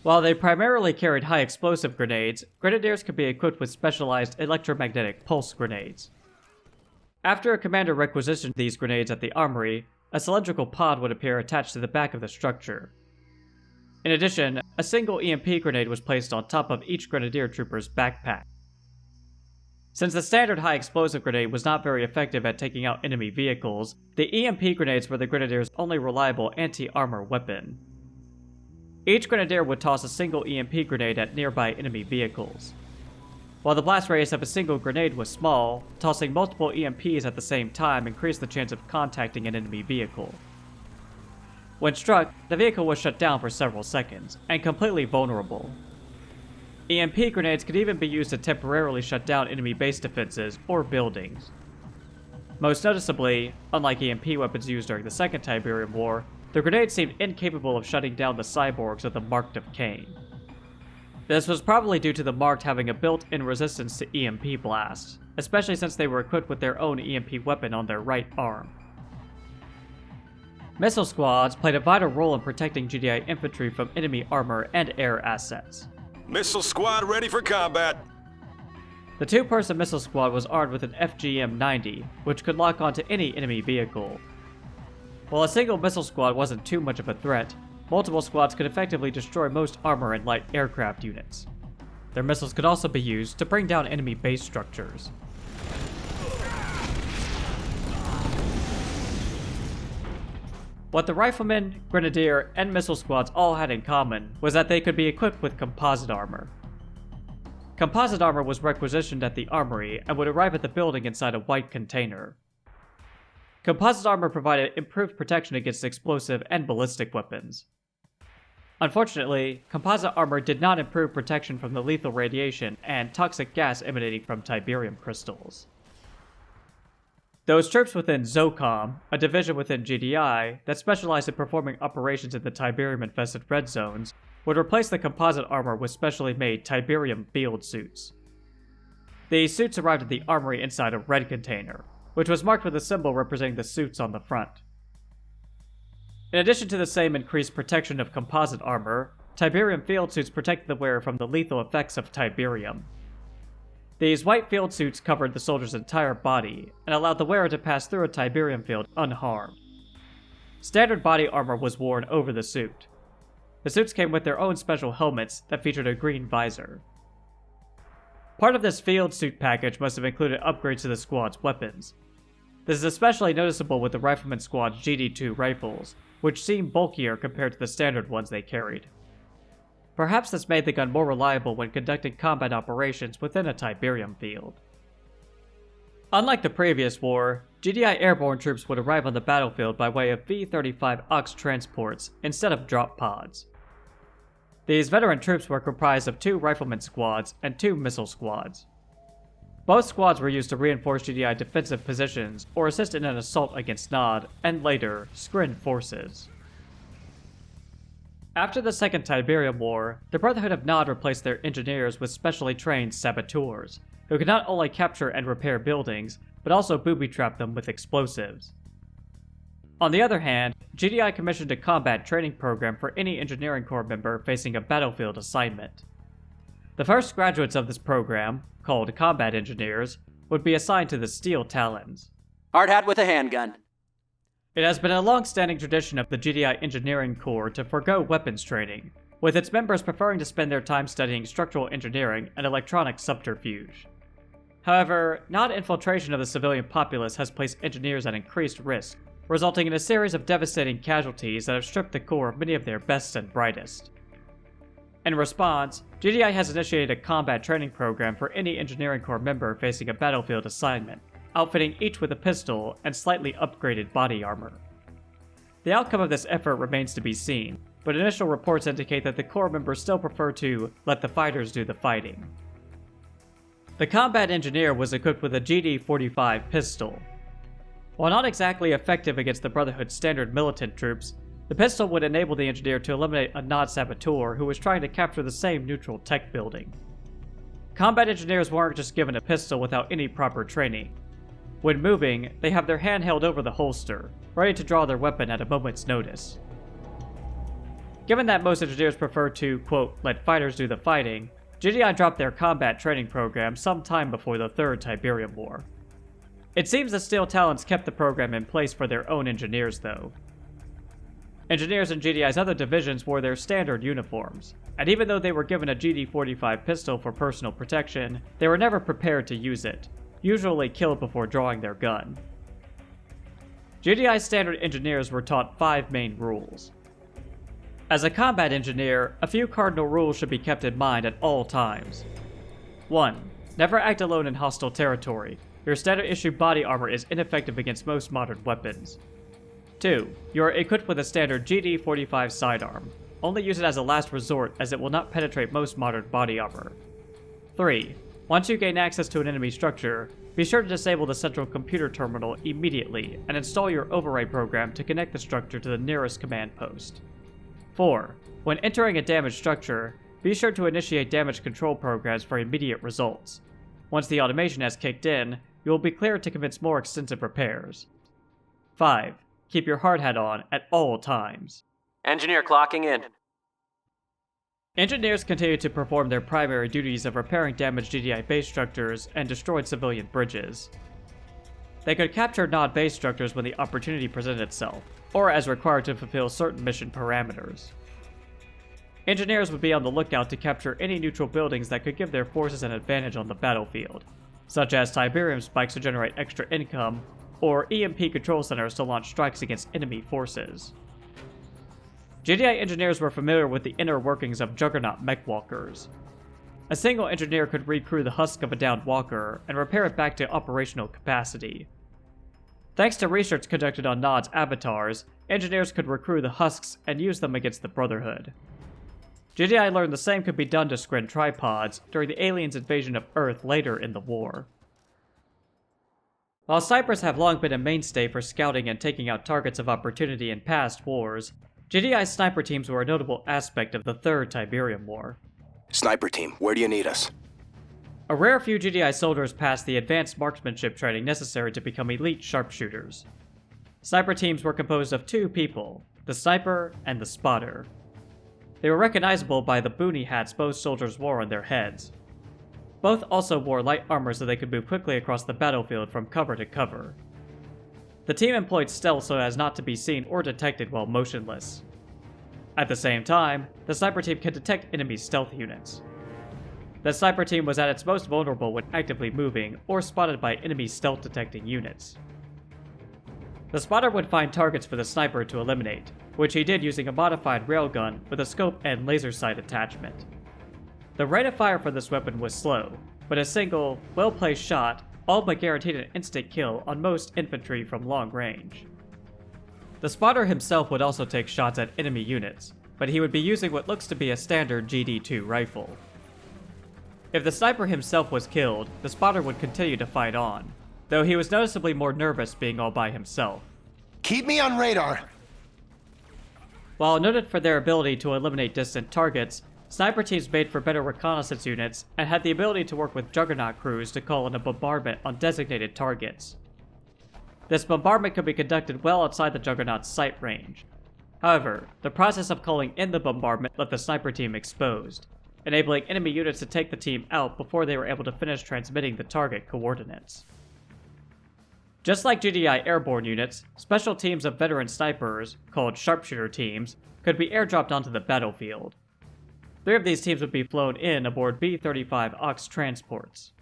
While they primarily carried high explosive grenades, Grenadiers could be equipped with specialized electromagnetic pulse grenades. After a commander requisitioned these grenades at the armory, a cylindrical pod would appear attached to the back of the structure. In addition, a single EMP grenade was placed on top of each Grenadier trooper's backpack. Since the standard high explosive grenade was not very effective at taking out enemy vehicles, the EMP grenades were the Grenadiers' only reliable anti-armor weapon. Each Grenadier would toss a single EMP grenade at nearby enemy vehicles. While the blast radius of a single grenade was small, tossing multiple EMPs at the same time increased the chance of contacting an enemy vehicle. When struck, the vehicle was shut down for several seconds, and completely vulnerable. EMP grenades could even be used to temporarily shut down enemy base defenses or buildings. Most noticeably, unlike EMP weapons used during the Second Tiberium War, the grenades seemed incapable of shutting down the cyborgs of the Marked of Cain. This was probably due to the Marked having a built-in resistance to EMP blasts, especially since they were equipped with their own EMP weapon on their right arm. Missile squads played a vital role in protecting GDI infantry from enemy armor and air assets. Missile squad ready for combat. The two-person missile squad was armed with an FGM-90, which could lock onto any enemy vehicle. While a single missile squad wasn't too much of a threat, multiple squads could effectively destroy most armor and light aircraft units. Their missiles could also be used to bring down enemy base structures. What the Riflemen, Grenadier, and Missile Squads all had in common was that they could be equipped with composite armor. Composite armor was requisitioned at the armory and would arrive at the building inside a white container. Composite armor provided improved protection against explosive and ballistic weapons. Unfortunately, composite armor did not improve protection from the lethal radiation and toxic gas emanating from Tiberium crystals. Those troops within ZOCOM, a division within GDI that specialized in performing operations in the Tiberium-infested red zones, would replace the composite armor with specially made Tiberium field suits. These suits arrived at the armory inside a red container, which was marked with a symbol representing the suits on the front. In addition to the same increased protection of composite armor, Tiberium field suits protected the wearer from the lethal effects of Tiberium. These white field suits covered the soldier's entire body and allowed the wearer to pass through a Tiberium field unharmed. Standard body armor was worn over the suit. The suits came with their own special helmets that featured a green visor. Part of this field suit package must have included upgrades to the squad's weapons. This is especially noticeable with the Rifleman Squad's GD2 rifles, which seem bulkier compared to the standard ones they carried. Perhaps this made the gun more reliable when conducting combat operations within a Tiberium field. Unlike the previous war, GDI airborne troops would arrive on the battlefield by way of V-35 AUX transports instead of drop pods. These veteran troops were comprised of 2 rifleman squads and 2 missile squads. Both squads were used to reinforce GDI defensive positions or assist in an assault against Nod and later Skrin forces. After the Second Tiberium War, the Brotherhood of Nod replaced their engineers with specially trained saboteurs, who could not only capture and repair buildings, but also booby-trap them with explosives. On the other hand, GDI commissioned a combat training program for any Engineering Corps member facing a battlefield assignment. The first graduates of this program, called Combat Engineers, would be assigned to the Steel Talons. Hard hat with a handgun. It has been a long-standing tradition of the GDI Engineering Corps to forego weapons training, with its members preferring to spend their time studying structural engineering and electronic subterfuge. However, Nod infiltration of the civilian populace has placed engineers at increased risk, resulting in a series of devastating casualties that have stripped the Corps of many of their best and brightest. In response, GDI has initiated a combat training program for any Engineering Corps member facing a battlefield assignment, outfitting each with a pistol and slightly upgraded body armor. The outcome of this effort remains to be seen, but initial reports indicate that the Corps members still prefer to let the fighters do the fighting. The combat engineer was equipped with a GD-45 pistol. While not exactly effective against the Brotherhood's standard militant troops, the pistol would enable the engineer to eliminate a Nod saboteur who was trying to capture the same neutral tech building. Combat engineers weren't just given a pistol without any proper training. When moving, they have their hand held over the holster, ready to draw their weapon at a moment's notice. Given that most engineers prefer to, quote, let fighters do the fighting, GDI dropped their combat training program some time before the Third Tiberium War. It seems the Steel Talons kept the program in place for their own engineers, though. Engineers in GDI's other divisions wore their standard uniforms, and even though they were given a GD-45 pistol for personal protection, they were never prepared to use it, usually killed before drawing their gun. GDI's standard engineers were taught 5 main rules. As a combat engineer, a few cardinal rules should be kept in mind at all times. 1. Never act alone in hostile territory. Your standard issue body armor is ineffective against most modern weapons. 2. You are equipped with a standard GD-45 sidearm. Only use it as a last resort as it will not penetrate most modern body armor. 3. Once you gain access to an enemy structure, be sure to disable the central computer terminal immediately and install your override program to connect the structure to the nearest command post. 4. When entering a damaged structure, be sure to initiate damage control programs for immediate results. Once the automation has kicked in, you will be cleared to commence more extensive repairs. 5. Keep your hard hat on at all times. Engineer clocking in. Engineers continue to perform their primary duties of repairing damaged GDI base structures and destroyed civilian bridges. They could capture non-base structures when the opportunity presented itself, or as required to fulfill certain mission parameters. Engineers would be on the lookout to capture any neutral buildings that could give their forces an advantage on the battlefield, such as Tiberium spikes to generate extra income, or EMP control centers to launch strikes against enemy forces. GDI engineers were familiar with the inner workings of Juggernaut mech walkers. A single engineer could recrew the husk of a downed walker and repair it back to operational capacity. Thanks to research conducted on Nod's avatars, engineers could recrew the husks and use them against the Brotherhood. GDI learned the same could be done to Skren tripods during the aliens' invasion of Earth later in the war. While snipers have long been a mainstay for scouting and taking out targets of opportunity in past wars, GDI's sniper teams were a notable aspect of the Third Tiberium War. Sniper team, where do you need us? A rare few GDI soldiers passed the advanced marksmanship training necessary to become elite sharpshooters. Sniper teams were composed of 2 people, the sniper and the spotter. They were recognizable by the boonie hats both soldiers wore on their heads. Both also wore light armor so they could move quickly across the battlefield from cover to cover. The team employed stealth so as not to be seen or detected while motionless. At the same time, the sniper team can detect enemy stealth units. The sniper team was at its most vulnerable when actively moving or spotted by enemy stealth detecting units. The spotter would find targets for the sniper to eliminate, which he did using a modified railgun with a scope and laser sight attachment. The rate of fire for this weapon was slow, but a single, well-placed shot all but guaranteed an instant kill on most infantry from long range. The spotter himself would also take shots at enemy units, but he would be using what looks to be a standard GD2 rifle. If the sniper himself was killed, the spotter would continue to fight on, though he was noticeably more nervous being all by himself. Keep me on radar! While noted for their ability to eliminate distant targets, sniper teams made for better reconnaissance units and had the ability to work with Juggernaut crews to call in a bombardment on designated targets. This bombardment could be conducted well outside the Juggernaut's sight range. However, the process of calling in the bombardment left the sniper team exposed, enabling enemy units to take the team out before they were able to finish transmitting the target coordinates. Just like GDI airborne units, special teams of veteran snipers, called sharpshooter teams, could be airdropped onto the battlefield. 3 of these teams would be flown in aboard B-35 AUX transports.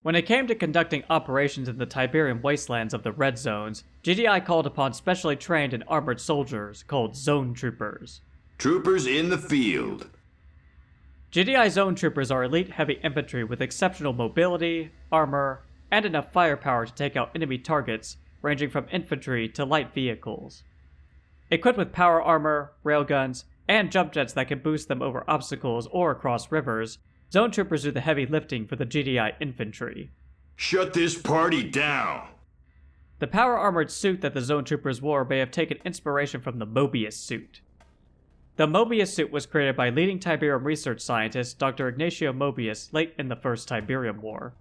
When it came to conducting operations in the Tiberium wastelands of the Red Zones, GDI called upon specially trained and armored soldiers called Zone Troopers. Troopers in the field. GDI Zone Troopers are elite heavy infantry with exceptional mobility, armor, and enough firepower to take out enemy targets, ranging from infantry to light vehicles. Equipped with power armor, railguns, and jump jets that can boost them over obstacles or across rivers, Zone Troopers do the heavy lifting for the GDI infantry. Shut this party down! The power-armored suit that the Zone Troopers wore may have taken inspiration from the Mobius suit. The Mobius suit was created by leading Tiberium research scientist Dr. Ignacio Mobius late in the First Tiberium War.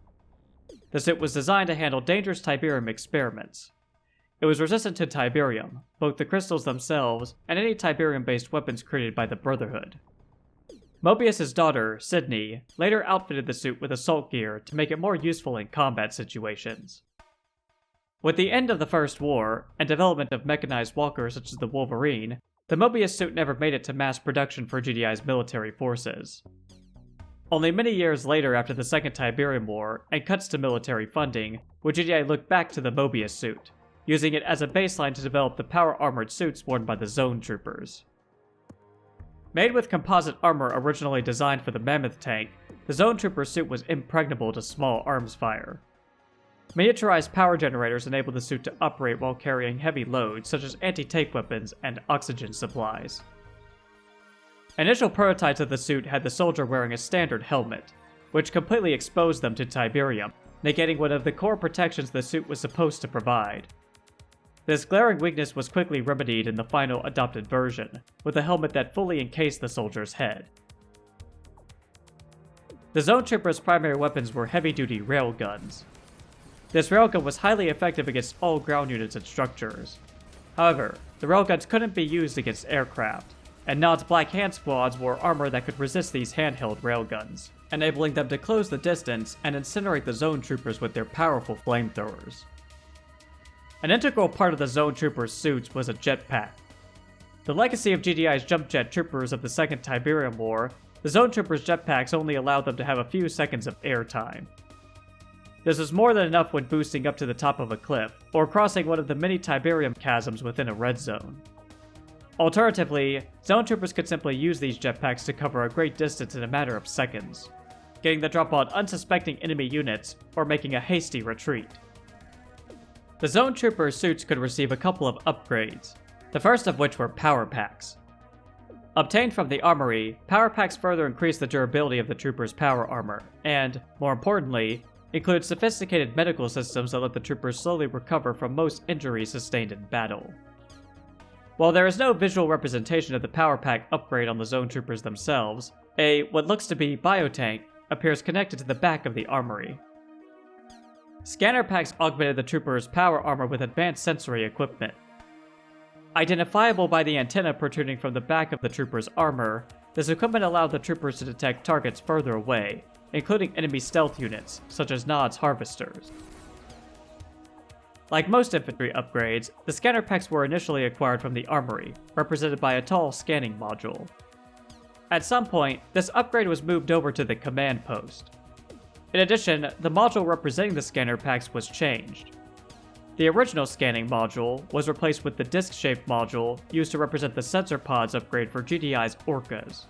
The suit was designed to handle dangerous Tiberium experiments. It was resistant to Tiberium, both the crystals themselves and any Tiberium-based weapons created by the Brotherhood. Mobius' daughter, Sydney, later outfitted the suit with assault gear to make it more useful in combat situations. With the end of the First War, and development of mechanized walkers such as the Wolverine, the Mobius suit never made it to mass production for GDI's military forces. Only many years later, after the Second Tiberium War and cuts to military funding, would GDI look back to the Mobius suit, using it as a baseline to develop the power-armored suits worn by the Zone Troopers. Made with composite armor originally designed for the Mammoth tank, the Zone Trooper suit was impregnable to small arms fire. Miniaturized power generators enabled the suit to operate while carrying heavy loads such as anti-tank weapons and oxygen supplies. Initial prototypes of the suit had the soldier wearing a standard helmet, which completely exposed them to Tiberium, negating one of the core protections the suit was supposed to provide. This glaring weakness was quickly remedied in the final adopted version, with a helmet that fully encased the soldier's head. The Zone Trooper's primary weapons were heavy-duty railguns. This railgun was highly effective against all ground units and structures. However, the railguns couldn't be used against aircraft, and Nod's Black Hand squads wore armor that could resist these handheld railguns, enabling them to close the distance and incinerate the Zone Troopers with their powerful flamethrowers. An integral part of the Zone Troopers' suits was a jetpack. The legacy of GDI's jump jet troopers of the Second Tiberium War, the Zone Troopers' jetpacks only allowed them to have a few seconds of airtime. This was more than enough when boosting up to the top of a cliff, or crossing one of the many Tiberium chasms within a red zone. Alternatively, Zone Troopers could simply use these jetpacks to cover a great distance in a matter of seconds, getting the drop on unsuspecting enemy units, or making a hasty retreat. The Zone Trooper suits could receive a couple of upgrades, the first of which were power packs. Obtained from the armory, power packs further increase the durability of the troopers' power armor, and, more importantly, include sophisticated medical systems that let the troopers slowly recover from most injuries sustained in battle. While there is no visual representation of the power pack upgrade on the Zone Troopers themselves, what looks to be biotank appears connected to the back of the armory. Scanner packs augmented the troopers' power armor with advanced sensory equipment. Identifiable by the antenna protruding from the back of the troopers' armor, this equipment allowed the troopers to detect targets further away, including enemy stealth units, such as Nod's harvesters. Like most infantry upgrades, the scanner packs were initially acquired from the armory, represented by a tall scanning module. At some point, this upgrade was moved over to the command post. In addition, the module representing the scanner packs was changed. The original scanning module was replaced with the disc-shaped module used to represent the sensor pods upgrade for GDI's Orcas.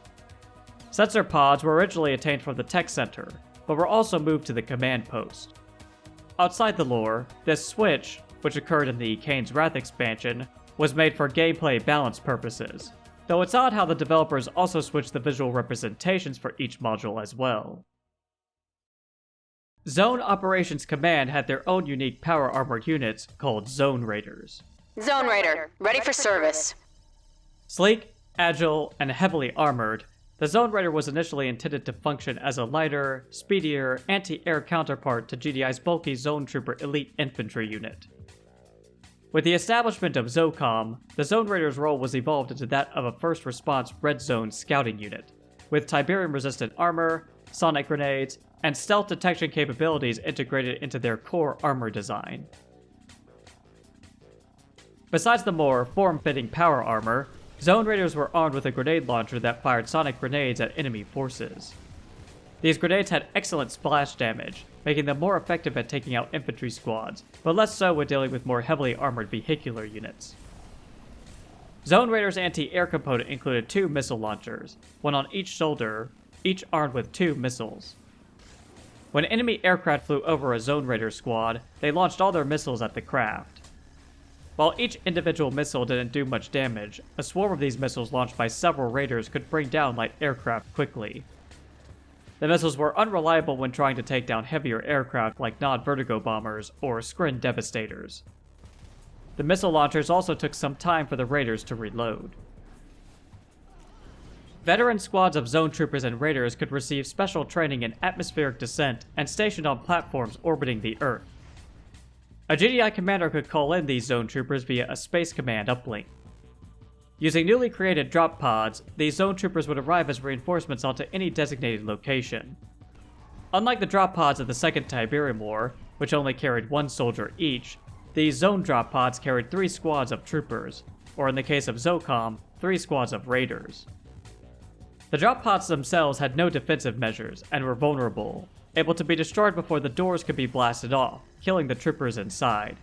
Sensor pods were originally attained from the tech center, but were also moved to the command post. Outside the lore, this switch, which occurred in the Kane's Wrath expansion, was made for gameplay balance purposes, though it's odd how the developers also switched the visual representations for each module as well. Zone Operations Command had their own unique power armored units called Zone Raiders. Zone Raider, ready for service. Sleek, agile, and heavily armored, the Zone Raider was initially intended to function as a lighter, speedier, anti-air counterpart to GDI's bulky Zone Trooper Elite Infantry unit. With the establishment of ZOCOM, the Zone Raider's role was evolved into that of a first response Red Zone scouting unit, with Tiberium-resistant armor, sonic grenades, and stealth detection capabilities integrated into their core armor design. Besides the more form-fitting power armor, Zone Raiders were armed with a grenade launcher that fired sonic grenades at enemy forces. These grenades had excellent splash damage, making them more effective at taking out infantry squads, but less so when dealing with more heavily armored vehicular units. Zone Raiders' anti-air component included 2 missile launchers, one on each shoulder, each armed with 2 missiles. When enemy aircraft flew over a Zone Raider squad, they launched all their missiles at the craft. While each individual missile didn't do much damage, a swarm of these missiles launched by several raiders could bring down light aircraft quickly. The missiles were unreliable when trying to take down heavier aircraft like Nod Vertigo bombers or Skrin Devastators. The missile launchers also took some time for the raiders to reload. Veteran squads of Zone Troopers and Raiders could receive special training in atmospheric descent and stationed on platforms orbiting the Earth. A GDI commander could call in these Zone Troopers via a Space Command uplink. Using newly created drop pods, these Zone Troopers would arrive as reinforcements onto any designated location. Unlike the drop pods of the Second Tiberium War, which only carried 1 soldier each, These zone drop pods carried 3 squads of troopers, or in the case of ZOCOM, 3 squads of raiders. The drop pods themselves had no defensive measures and were vulnerable, able to be destroyed before the doors could be blasted off, killing the troopers inside.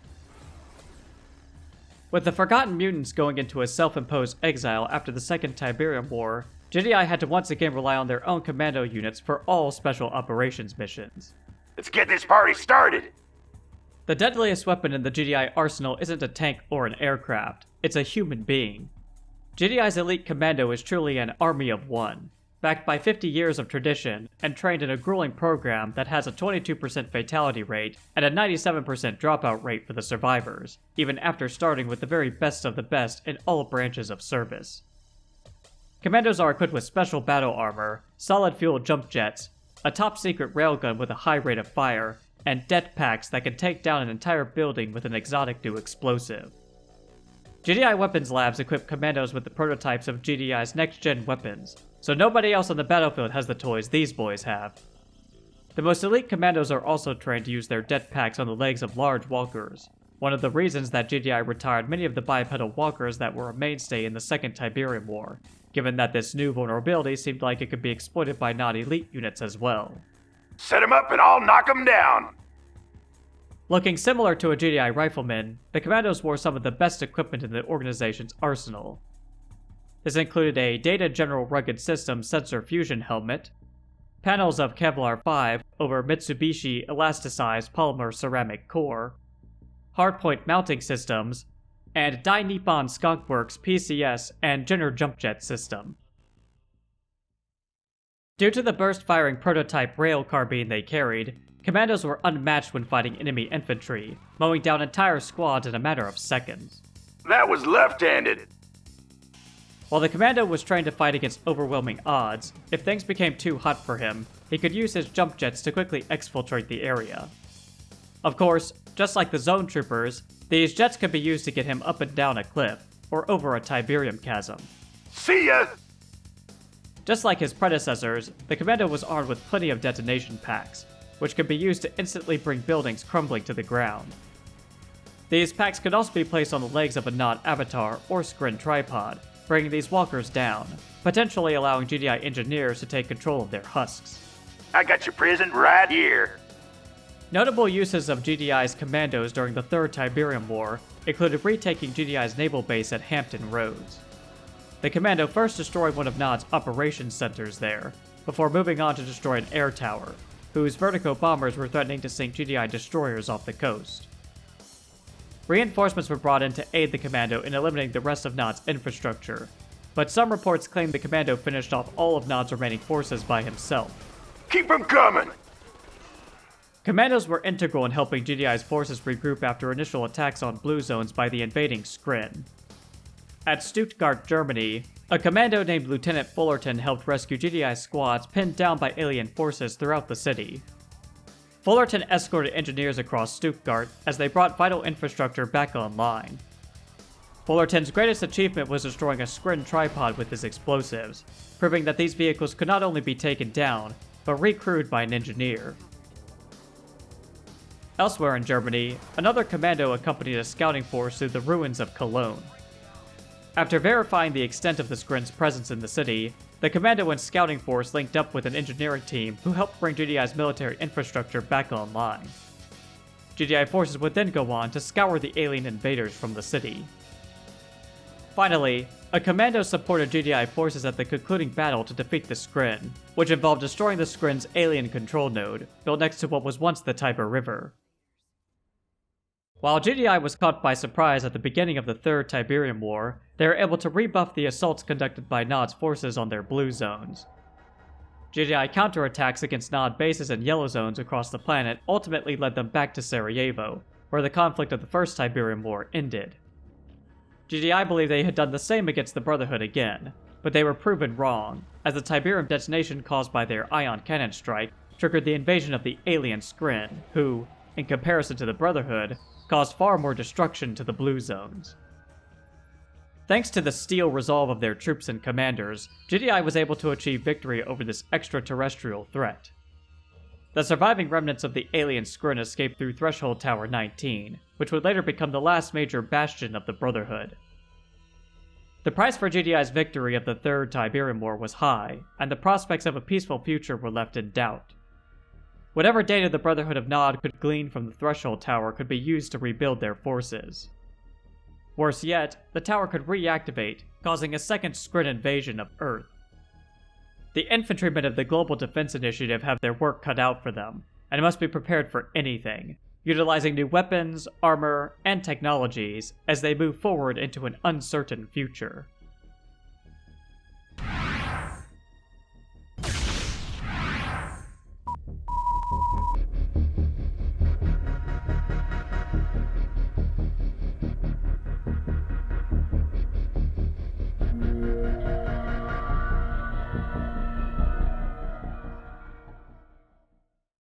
With the Forgotten Mutants going into a self-imposed exile after the Second Tiberium War, GDI had to once again rely on their own commando units for all special operations missions. Let's get this party started! The deadliest weapon in the GDI arsenal isn't a tank or an aircraft, it's a human being. GDI's elite commando is truly an army of one, backed by 50 years of tradition and trained in a grueling program that has a 22% fatality rate and a 97% dropout rate for the survivors, even after starting with the very best of the best in all branches of service. Commandos are equipped with special battle armor, solid fuel jump jets, a top-secret railgun with a high rate of fire, and det packs that can take down an entire building with an exotic new explosive. GDI Weapons Labs equip commandos with the prototypes of GDI's next-gen weapons, so nobody else on the battlefield has the toys these boys have. The most elite commandos are also trained to use their det packs on the legs of large walkers, one of the reasons that GDI retired many of the bipedal walkers that were a mainstay in the Second Tiberium War, given that this new vulnerability seemed like it could be exploited by non-elite units as well. Set 'em up and I'll knock 'em down! Looking similar to a GDI rifleman, the commandos wore some of the best equipment in the organization's arsenal. This included a Data General Rugged Systems sensor fusion helmet, panels of Kevlar 5 over Mitsubishi elasticized polymer ceramic core, hardpoint mounting systems, and Dai Nippon Skunk Works PCS and Jenner jump jet system. Due to the burst-firing prototype rail carbine they carried, commandos were unmatched when fighting enemy infantry, mowing down entire squads in a matter of seconds. That was left-handed! While the commando was trained to fight against overwhelming odds, if things became too hot for him, he could use his jump jets to quickly exfiltrate the area. Of course, just like the zone troopers, these jets could be used to get him up and down a cliff, or over a Tiberium chasm. See ya! Just like his predecessors, the commando was armed with plenty of detonation packs, which could be used to instantly bring buildings crumbling to the ground. These packs could also be placed on the legs of a Nod avatar or Skrin tripod, bringing these walkers down, potentially allowing GDI engineers to take control of their husks. I got your present right here! Notable uses of GDI's commandos during the Third Tiberium War included retaking GDI's naval base at Hampton Roads. The commando first destroyed one of Nod's operations centers there, before moving on to destroy an air tower, whose Vertigo bombers were threatening to sink GDI destroyers off the coast. Reinforcements were brought in to aid the commando in eliminating the rest of Nod's infrastructure, but some reports claim the commando finished off all of Nod's remaining forces by himself. Keep 'em coming! Commandos were integral in helping GDI's forces regroup after initial attacks on blue zones by the invading Skrin. At Stuttgart, Germany, a commando named Lieutenant Fullerton helped rescue GDI squads pinned down by alien forces throughout the city. Fullerton escorted engineers across Stuttgart as they brought vital infrastructure back online. Fullerton's greatest achievement was destroying a Skrin tripod with his explosives, proving that these vehicles could not only be taken down, but recrewed by an engineer. Elsewhere in Germany, another commando accompanied a scouting force through the ruins of Cologne. After verifying the extent of the Skrin's presence in the city, the commando and scouting force linked up with an engineering team who helped bring GDI's military infrastructure back online. GDI forces would then go on to scour the alien invaders from the city. Finally, a commando supported GDI forces at the concluding battle to defeat the Skrin, which involved destroying the Skrin's alien control node, built next to what was once the Tiber River. While GDI was caught by surprise at the beginning of the Third Tiberium War, they were able to rebuff the assaults conducted by Nod's forces on their blue zones. GDI counterattacks against Nod bases and yellow zones across the planet ultimately led them back to Sarajevo, where the conflict of the First Tiberium War ended. GDI believed they had done the same against the Brotherhood again, but they were proven wrong, as the Tiberium detonation caused by their ion cannon strike triggered the invasion of the alien Skrin, who, in comparison to the Brotherhood, caused far more destruction to the blue zones. Thanks to the steel resolve of their troops and commanders, GDI was able to achieve victory over this extraterrestrial threat. The surviving remnants of the alien Skrin escaped through Threshold Tower 19, which would later become the last major bastion of the Brotherhood. The price for GDI's victory of the Third Tiberium War was high, and the prospects of a peaceful future were left in doubt. Whatever data the Brotherhood of Nod could glean from the Threshold Tower could be used to rebuild their forces. Worse yet, the tower could reactivate, causing a second Skrin invasion of Earth. The infantrymen of the Global Defense Initiative have their work cut out for them, and must be prepared for anything, utilizing new weapons, armor, and technologies as they move forward into an uncertain future.